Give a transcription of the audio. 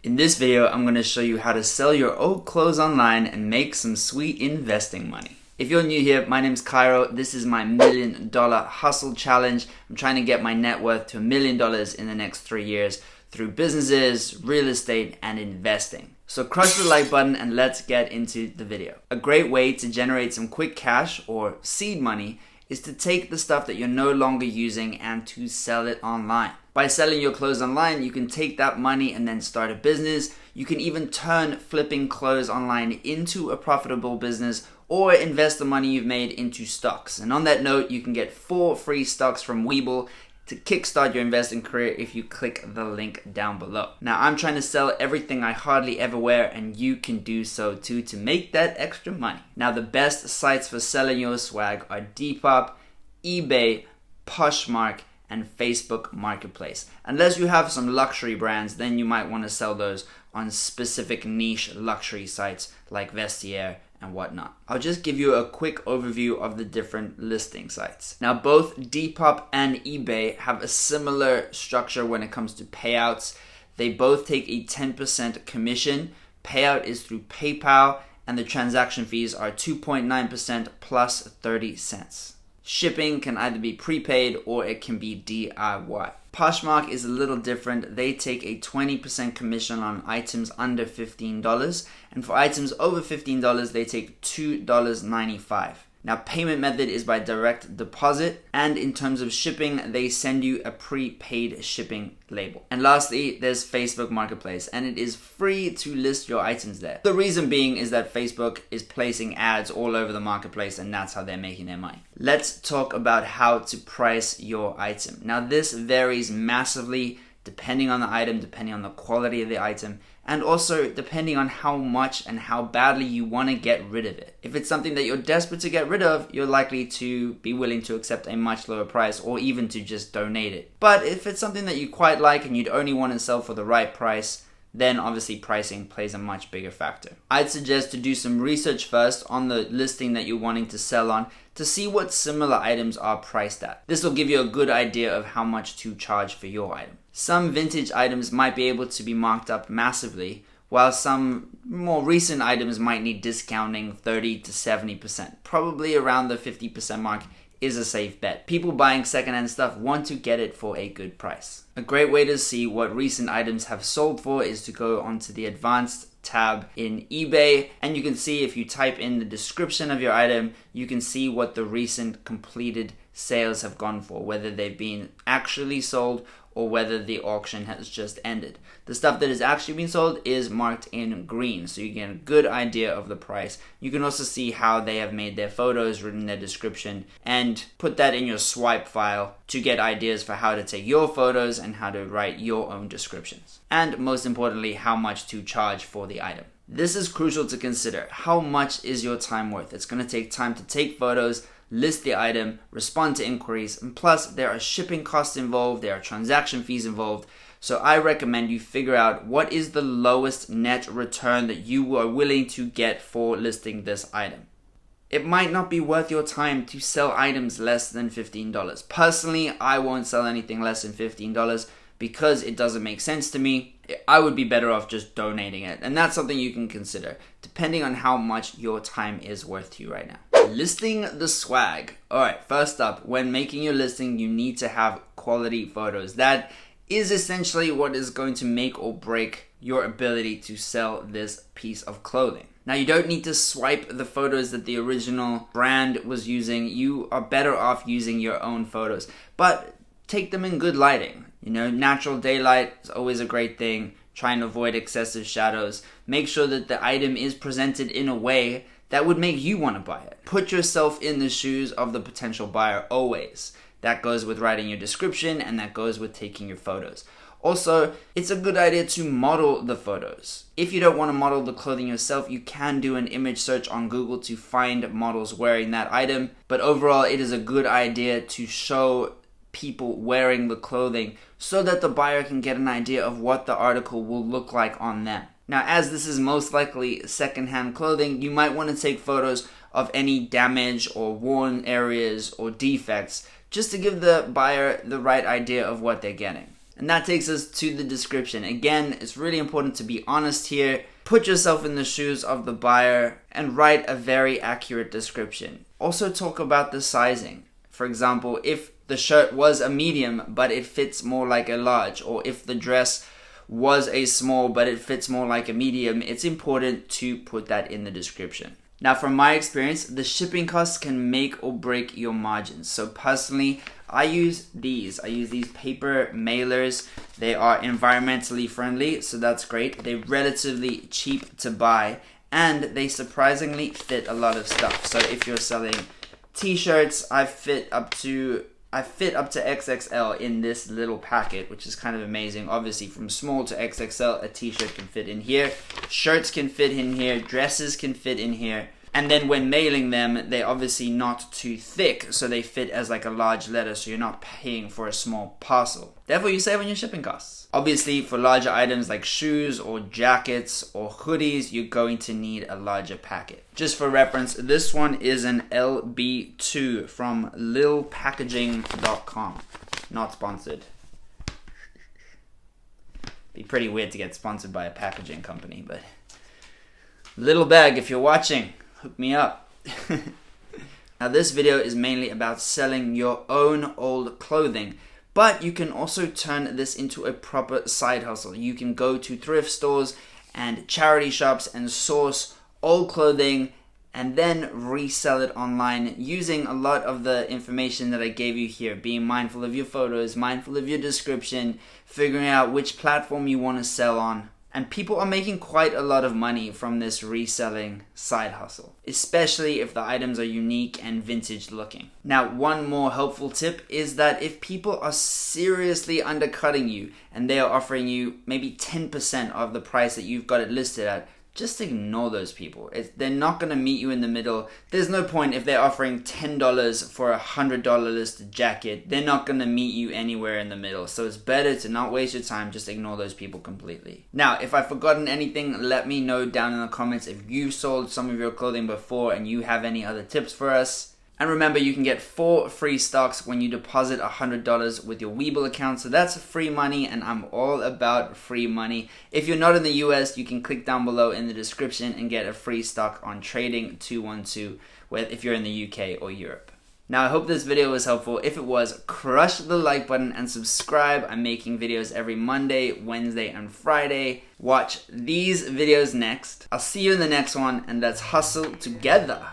In this video, I'm going to show you how to sell your old clothes online and make some sweet investing money. If you're new here, my name's Kairo. This is my $1 million hustle challenge. I'm trying to get my net worth to $1 million in the next 3 years through businesses, real estate, and investing. So crush the like button and let's get into the video. A great way to generate some quick cash or seed money is to take the stuff that you're no longer using and to sell it online. By selling your clothes online, you can take that money and then start a business. You can even turn flipping clothes online into a profitable business or invest the money you've made into stocks. And on that note, you can get 4 free stocks from Webull to kickstart your investing career if you click the link down below. Now, I'm trying to sell everything I hardly ever wear, and you can do so too to make that extra money. Now, the best sites for selling your swag are Depop, eBay, Poshmark, and Facebook Marketplace. Unless you have some luxury brands, then you might want to sell those on specific niche luxury sites like Vestiaire and whatnot. I'll just give you a quick overview of the different listing sites. Now, both Depop and eBay have a similar structure when it comes to payouts. They both take a 10% commission. Payout is through PayPal, and the transaction fees are 2.9% plus 30 cents. Shipping can either be prepaid or it can be DIY. Poshmark is a little different. They take a 20% commission on items under $15, and for items over $15, they take $2.95. Now, payment method is by direct deposit, and in terms of shipping, they send you a prepaid shipping label. And lastly, there's Facebook Marketplace, and it is free to list your items there. The reason being is that Facebook is placing ads all over the marketplace, and that's how they're making their money. Let's talk about how to price your item. Now, this varies massively depending on the item, depending on the quality of the item, and also depending on how much and how badly you want to get rid of it. If it's something that you're desperate to get rid of, you're likely to be willing to accept a much lower price or even to just donate it. But if it's something that you quite like and you'd only want to sell for the right price, then obviously pricing plays a much bigger factor. I'd suggest to do some research first on the listing that you're wanting to sell on to see what similar items are priced at. This will give you a good idea of how much to charge for your item. Some vintage items might be able to be marked up massively, while some more recent items might need discounting 30 to 70%. Probably around the 50% mark is a safe bet. People buying secondhand stuff want to get it for a good price. A great way to see what recent items have sold for is to go onto the advanced tab in eBay, and you can see if you type in the description of your item, you can see what the recent completed sales have gone for, whether they've been actually sold or whether the auction has just ended. The stuff that has actually been sold is marked in green, so you get a good idea of the price. You can also see how they have made their photos, written their description, and put that in your swipe file to get ideas for how to take your photos and how to write your own descriptions. And most importantly, how much to charge for the item. This is crucial to consider. How much is your time worth? It's going to take time to take photos, list the item, respond to inquiries, and plus there are shipping costs involved, there are transaction fees involved. So I recommend you figure out what is the lowest net return that you are willing to get for listing this item. It might not be worth your time to sell items less than $15. Personally, I won't sell anything less than $15 because it doesn't make sense to me. I would be better off just donating it. And that's something you can consider, depending on how much your time is worth to you right now. Listing the swag. Alright, first up, when making your listing, you need to have quality photos. That is essentially what is going to make or break your ability to sell this piece of clothing. Now, you don't need to swipe the photos that the original brand was using. You are better off using your own photos, but take them in good lighting. Natural daylight is always a great thing. Try and avoid excessive shadows. Make sure that the item is presented in a way that would make you want to buy it. Put yourself in the shoes of the potential buyer always. That goes with writing your description, and that goes with taking your photos. Also, it's a good idea to model the photos. If you don't want to model the clothing yourself, you can do an image search on Google to find models wearing that item. But overall, it is a good idea to show people wearing the clothing so that the buyer can get an idea of what the article will look like on them. Now, as this is most likely secondhand clothing, you might want to take photos of any damage or worn areas or defects just to give the buyer the right idea of what they're getting. And that takes us to the description. Again, it's really important to be honest here. Put yourself in the shoes of the buyer and write a very accurate description. Also talk about the sizing. For example, if the shirt was a medium but it fits more like a large, or if the dress was a small but it fits more like a medium, it's important to put that in the description. Now, from my experience, the shipping costs can make or break your margins. So personally, I use these paper mailers. They are environmentally friendly, so that's great. They're relatively cheap to buy, and they surprisingly fit a lot of stuff. So if you're selling t-shirts, I fit up to XXL in this little packet, which is kind of amazing. Obviously, from small to XXL, a t-shirt can fit in here. Shirts can fit in here. Dresses can fit in here. And then when mailing them, they're obviously not too thick, so they fit as like a large letter, so you're not paying for a small parcel. Therefore, you save on your shipping costs. Obviously, for larger items like shoes or jackets or hoodies, you're going to need a larger packet. Just for reference, this one is an LB2 from lilpackaging.com. Not sponsored. Be pretty weird to get sponsored by a packaging company, but little bag, if you're watching, hook me up. Now, this video is mainly about selling your own old clothing, but you can also turn this into a proper side hustle. You can go to thrift stores and charity shops and source old clothing and then resell it online using a lot of the information that I gave you here. Being mindful of your photos, mindful of your description, figuring out which platform you want to sell on. And people are making quite a lot of money from this reselling side hustle, especially if the items are unique and vintage looking. Now, one more helpful tip is that if people are seriously undercutting you and they are offering you maybe 10% of the price that you've got it listed at, just ignore those people. They're not going to meet you in the middle. There's no point if they're offering $10 for a $100 listed jacket. They're not going to meet you anywhere in the middle. So it's better to not waste your time. Just ignore those people completely. Now, if I've forgotten anything, let me know down in the comments if you've sold some of your clothing before and you have any other tips for us. And remember, you can get 4 free stocks when you deposit $100 with your Webull account. So that's free money, and I'm all about free money. If you're not in the US, you can click down below in the description and get a free stock on Trading 212 if you're in the UK or Europe. Now, I hope this video was helpful. If it was, crush the like button and subscribe. I'm making videos every Monday, Wednesday, and Friday. Watch these videos next. I'll see you in the next one, and let's hustle together.